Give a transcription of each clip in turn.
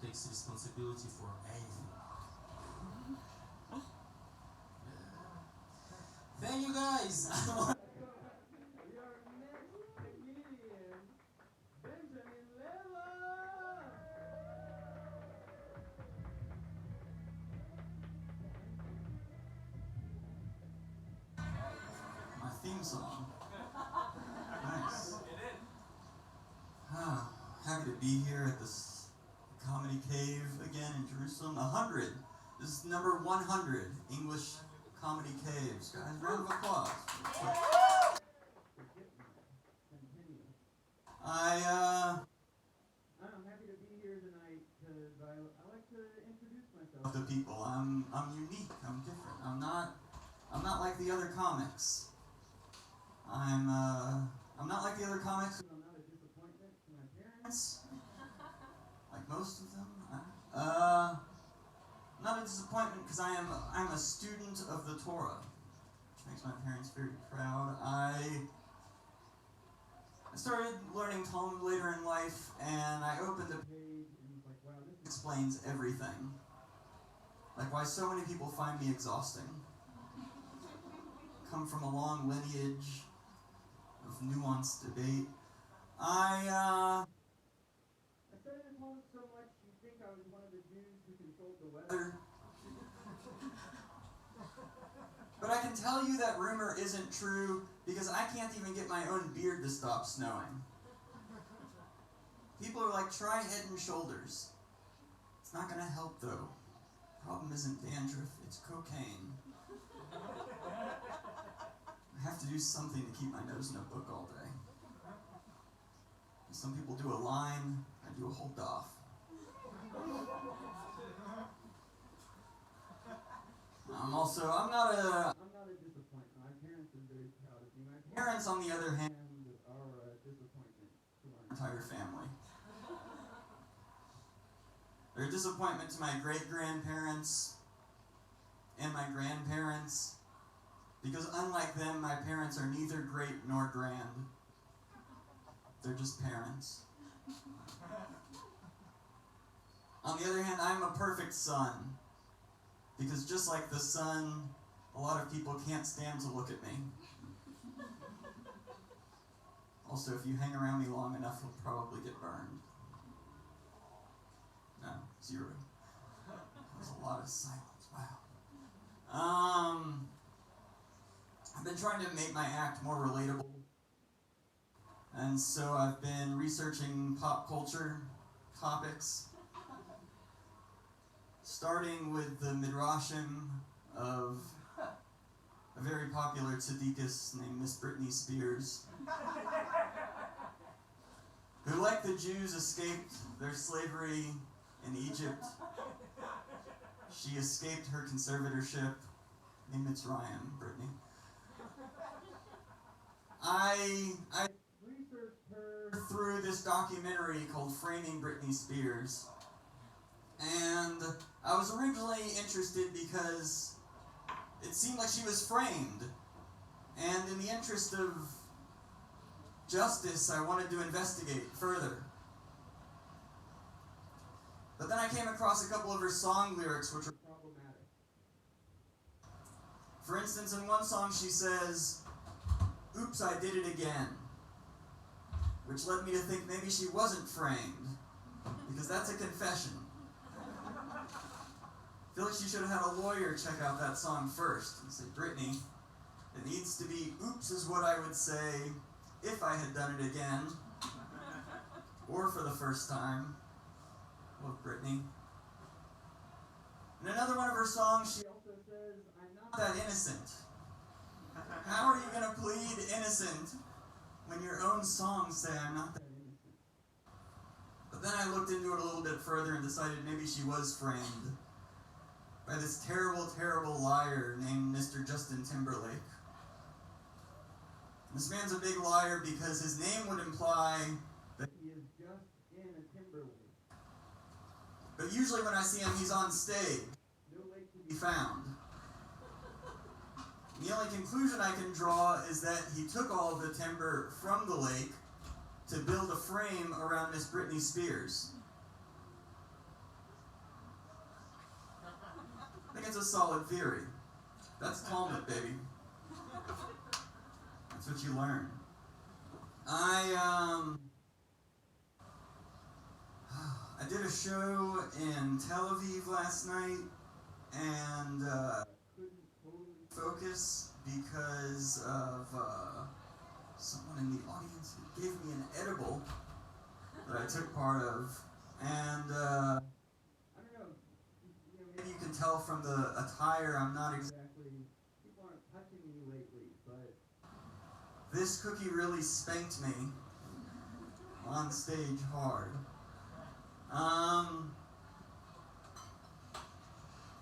takes responsibility for everything. Thank you guys. My theme song. Nice. Happy to be here at this comedy cave again in Jerusalem. 100. This is number 100 English comedy caves. Guys, round of applause. I'm happy to be here tonight because I like to introduce myself to people. I'm unique. I'm different. I'm not like the other comics. I'm not like the other comics. I'm not a disappointment to my parents, like most of them. I'm not a disappointment because I'm a student of the Torah, which makes my parents very proud. I started learning Talmud later in life, and I opened a page and was like, wow, this explains everything. Like why so many people find me exhausting. Come from a long lineage of nuanced debate. I studied the Talmud so much you'd think I was one of the Jews who controlled the weather. But I can tell you that rumor isn't true because I can't even get my own beard to stop snowing. People are like, try Head and Shoulders. It's not going to help though. Problem isn't dandruff, it's cocaine. I have to do something to keep my nose in a book all day. Some people do a line, I do a whole doff. I'm not a disappointment. My parents are very proud of me. My parents, on the other hand, are a disappointment to our entire family. They're a disappointment to my great-grandparents and my grandparents, because unlike them, my parents are neither great nor grand. They're just parents. On the other hand, I'm a perfect son, because just like the sun, a lot of people can't stand to look at me. Also, if you hang around me long enough, you'll probably get burned. No, 0. There's a lot of silence. Wow. I've been trying to make my act more relatable. And so I've been researching pop culture topics, starting with the midrashim of a very popular tzaddikus named Miss Britney Spears, who, like the Jews, escaped their slavery in Egypt. She escaped her conservatorship in Mitzrayim, Britney. I researched her through this documentary called Framing Britney Spears. And I was originally interested because it seemed like she was framed. And in the interest of justice, I wanted to investigate further. But then I came across a couple of her song lyrics which were problematic. For instance, in one song she says, "Oops, I did it again," which led me to think maybe she wasn't framed, because that's a confession. I feel like she should have had a lawyer check out that song first and say, "Britney, it needs to be, oops is what I would say if I had done it again, or for the first time." Love Britney. In another one of her songs, she also says, "I'm not that innocent." How are you going to plead innocent when your own songs say I'm not that innocent? But then I looked into it a little bit further and decided maybe she was framed by this terrible, terrible liar named Mr. Justin Timberlake. This man's a big liar because his name would imply that he is just in a Timberlake. But usually when I see him, he's on stage. No lake to be found. The only conclusion I can draw is that he took all of the timber from the lake to build a frame around Miss Britney Spears. a solid theory. That's Talmud, baby. That's what you learn. I did a show in Tel Aviv last night, and couldn't totally focus because of someone in the audience who gave me an edible that I took part of, and I don't know, maybe you can tell from the attire I'm not exactly, people aren't touching me lately, but this cookie really spanked me on stage hard.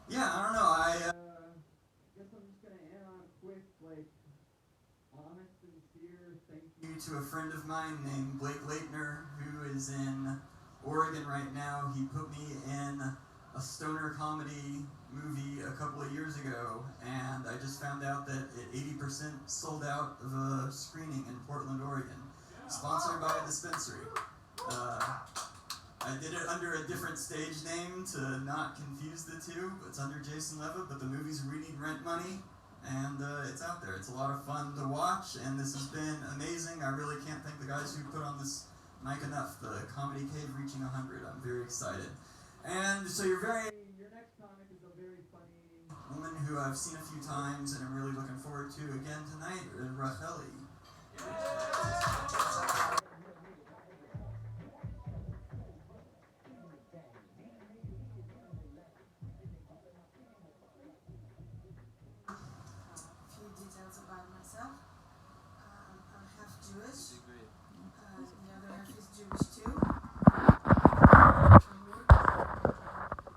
Yeah, I don't know, I guess I'm just gonna end on a quick, honest and sincere thank you to a friend of mine named Blake Leitner, who is in Oregon right now. He put me in a stoner comedy movie a couple of years ago, and I just found out that it 80% sold out of a screening in Portland, Oregon, sponsored by a dispensary. I did it under a different stage name to not confuse the two. It's under Jason Levitt, but the movie's We Need Rent Money, and it's out there. It's a lot of fun to watch, and this has been amazing. I really can't thank the guys who put on this night enough. The Comedy Cave reaching 100. I'm very excited. And so your next comic is a very funny woman who I've seen a few times and I'm really looking forward to again tonight, Racheli.